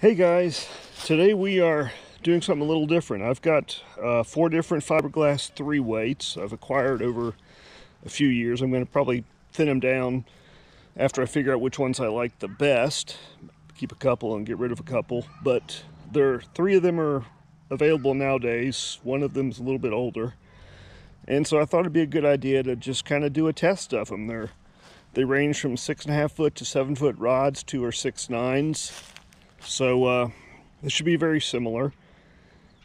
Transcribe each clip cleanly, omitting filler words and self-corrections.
Hey guys, today we are doing something a little different. I've got 4 different fiberglass 3 weights I've acquired over a few years. I'm going to probably thin them down after I figure out which ones I like the best. Keep a couple and get rid of a couple, but 3 of them are available nowadays. One of them is a little bit older, and so I thought it'd be a good idea to just kind of do a test of them. They range from 6.5 foot to 7 foot rods, 2 or 6 9s. So this should be very similar,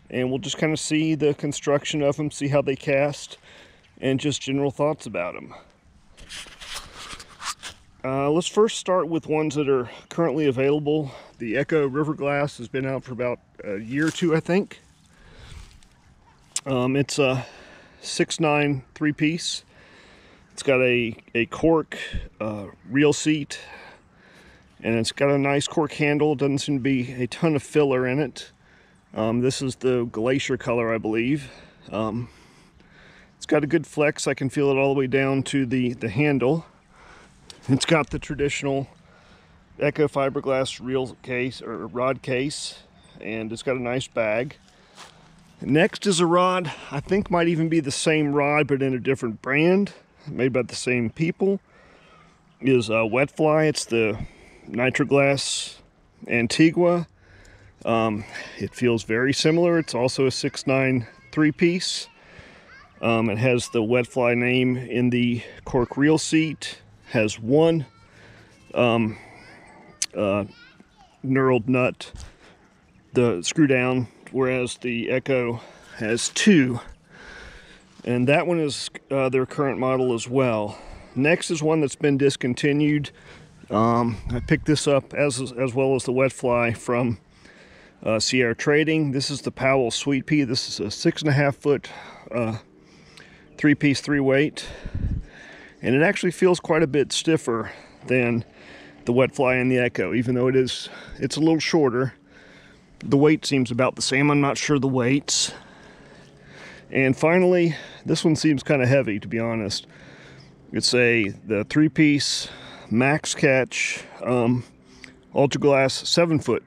and we'll just kind of see the construction of them, see how they cast, and just general thoughts about them. Let's first start with ones that are currently available. The Echo River Glass has been out for about a year or two, I think. It's a 6'9" 3-piece. It's got a Cork reel seat, and it's got a nice cork handle. Doesn't seem to be a ton of filler in it. This is the glacier color, I believe. It's got a good flex. I can feel it all the way down to the handle. It's got the traditional Echo fiberglass reel case or rod case, and it's got a nice bag. Next is a rod, I think might even be the same rod but in a different brand, made by the same people, is Wetfly. It's the Nitroglass Antigua. It feels very similar. It's also a 6'9" 3-piece. It has the Wetfly name in the Cork reel seat. Has one knurled nut, the screw down, whereas the Echo has 2. And that one is their current model as well. Next is one that's been discontinued. I picked this up as well as the Wetfly from Sierra Trading. This is the Powell Sweetp. This is a 6.5 foot 3-piece 3-weight, and it actually feels quite a bit stiffer than the Wetfly and the Echo, even though it's a little shorter. The weight seems about the same. I'm not sure the weights. And finally, this one seems kind of heavy, to be honest. It's the 3-piece Maxcatch Ultraglass 7 foot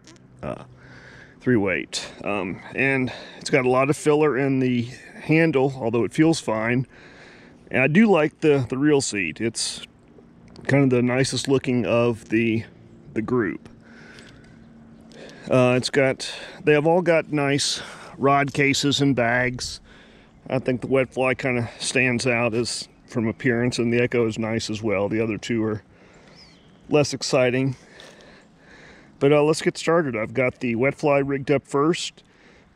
3-weight, and it's got a lot of filler in the handle, although it feels fine. And I do like the reel seat. It's kind of the nicest looking of the group. They have all got nice rod cases and bags. I think the Wetfly kind of stands out as from appearance, and the Echo is nice as well. The other two are less exciting. But let's get started. I've got the Wetfly rigged up first,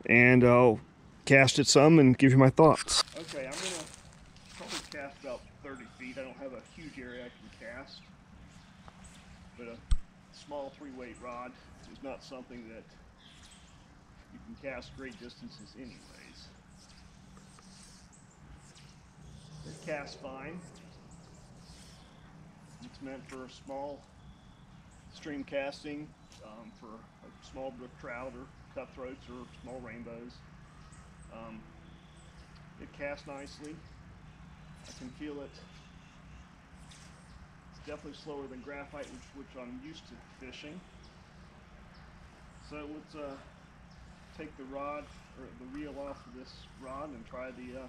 and I'll cast it some and give you my thoughts. Okay, I'm going to probably cast about 30 feet. I don't have a huge area I can cast, but a small 3-weight rod is not something that you can cast great distances anyways. It casts fine. It's meant for small stream casting, for a small brook trout or cutthroats or small rainbows. It casts nicely. I can feel it. It's definitely slower than graphite, which I'm used to fishing. So let's take the rod or the reel off of this rod and try the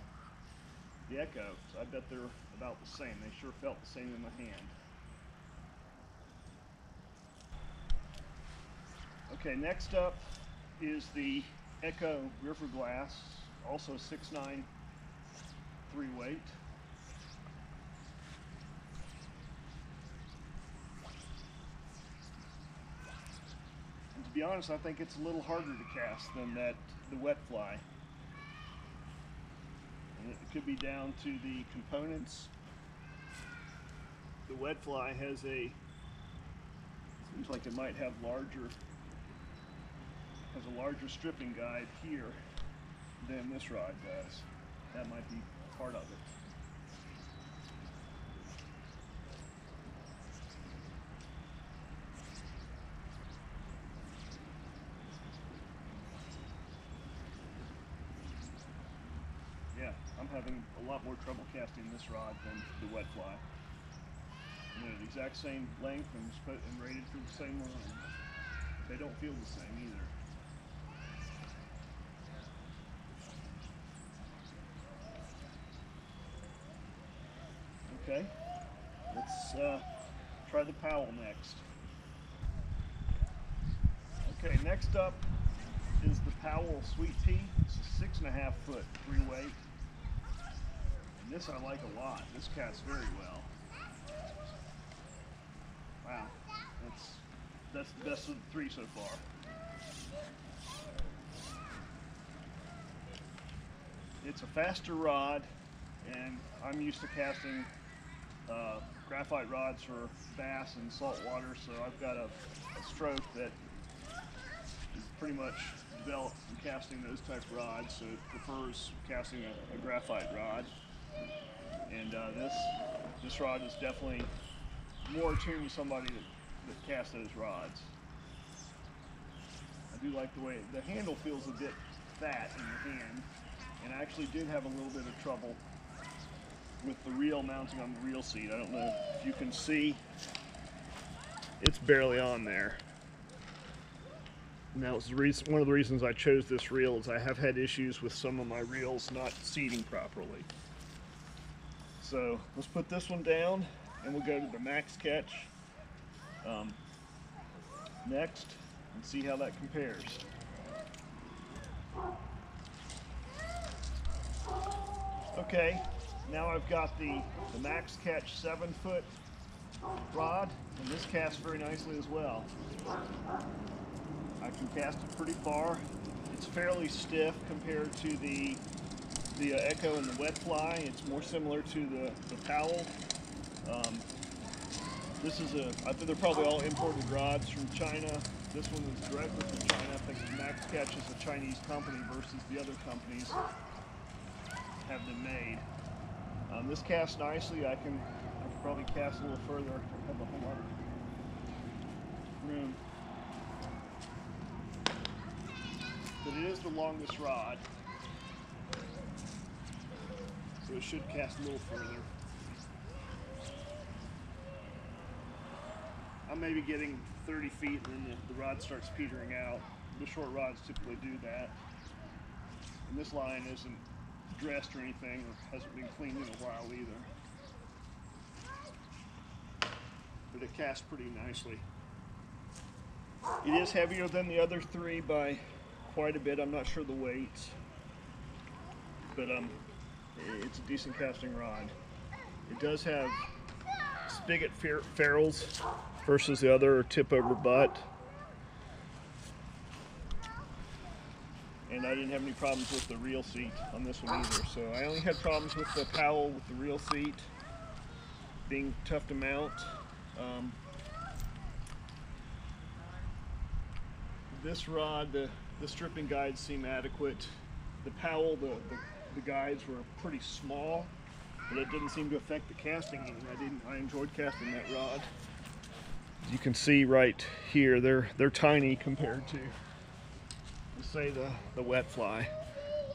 Echo. So I bet they're about the same. They sure felt the same in my hand. Okay, next up is the Echo River Glass, also 6'9" 3-weight. And to be honest, I think it's a little harder to cast than the Wetfly. And it could be down to the components. The Wetfly seems like it might have a larger stripping guide here than this rod does. That might be part of it. Yeah, I'm having a lot more trouble casting this rod than the Wetfly. And they're the exact same length and rated for the same line. they don't feel the same either. Okay, let's try the Powell next. Okay, next up is the Powell Sweetp. It's a 6.5 foot 3-weight. And this I like a lot. This casts very well. Wow, that's the best of the 3 so far. It's a faster rod, and I'm used to casting graphite rods for bass and saltwater, so I've got a stroke that is pretty much developed from casting those type of rods, so it prefers casting a graphite rod. And this rod is definitely more attuned to somebody that casts those rods. I do like the way the handle feels a bit fat in the hand, and I actually did have a little bit of trouble with the reel mounting on the reel seat. I don't know if you can see, it's barely on there. And that was one of the reasons I chose this reel, is I have had issues with some of my reels not seating properly. So let's put this one down, and we'll go to the Maxcatch next and see how that compares. Okay, now I've got the Maxcatch 7-foot rod, and this casts very nicely as well. I can cast it pretty far. It's fairly stiff compared to the Echo and the Wetfly. It's more similar to the Powell. This is I think they're probably all imported rods from China. This one is directly from China. I think Maxcatch is a Chinese company versus the other companies have them made. This casts nicely. I can probably cast a little further. I have a whole lot of room. But it is the longest rod, so it should cast a little further. I'm maybe getting 30 feet, and then the rod starts petering out. The short rods typically do that. And this line isn't dressed or anything, or hasn't been cleaned in a while either. But it casts pretty nicely. It is heavier than the other 3 by quite a bit. I'm not sure the weights, but it's a decent casting rod. It does have spigot ferrules versus the other tip over butt, and I didn't have any problems with the reel seat on this one either. So I only had problems with the Powell with the reel seat being tough to mount. This rod, the stripping guides seem adequate. The Powell, the guides were pretty small, but it didn't seem to affect the casting. I enjoyed casting that rod. As you can see right here, they're tiny compared to, say, the Wetfly,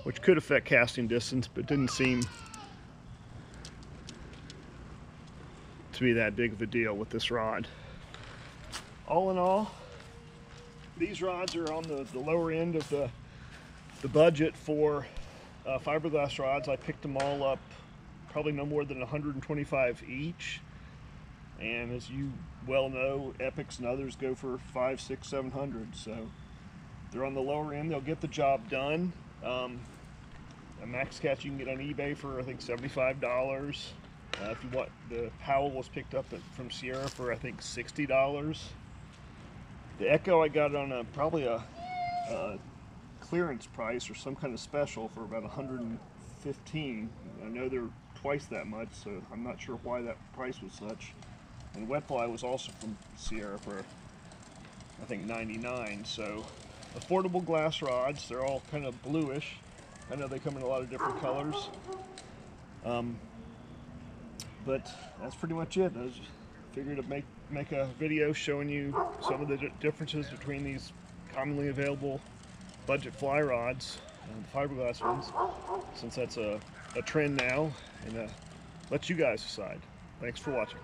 which could affect casting distance, but didn't seem to be that big of a deal with this rod. All in all, these rods are on the lower end of the budget for fiberglass rods. I picked them all up probably no more than 125 each, and as you well know, Epics and others go for 500, 600, 700. So they're on the lower end. They'll get the job done. A Maxcatch you can get on eBay for I think $75. If you want, the Powell was picked up from Sierra for I think $60. The Echo I got on probably a clearance price or some kind of special for about $115. I know they're twice that much, so I'm not sure why that price was such. And Wetfly was also from Sierra for I think $99. So affordable glass rods. They're all kind of bluish. I know they come in a lot of different colors. But that's pretty much it. I figured to make a video showing you some of the differences between these commonly available budget fly rods and the fiberglass ones, since that's a trend now, and let you guys decide. Thanks for watching.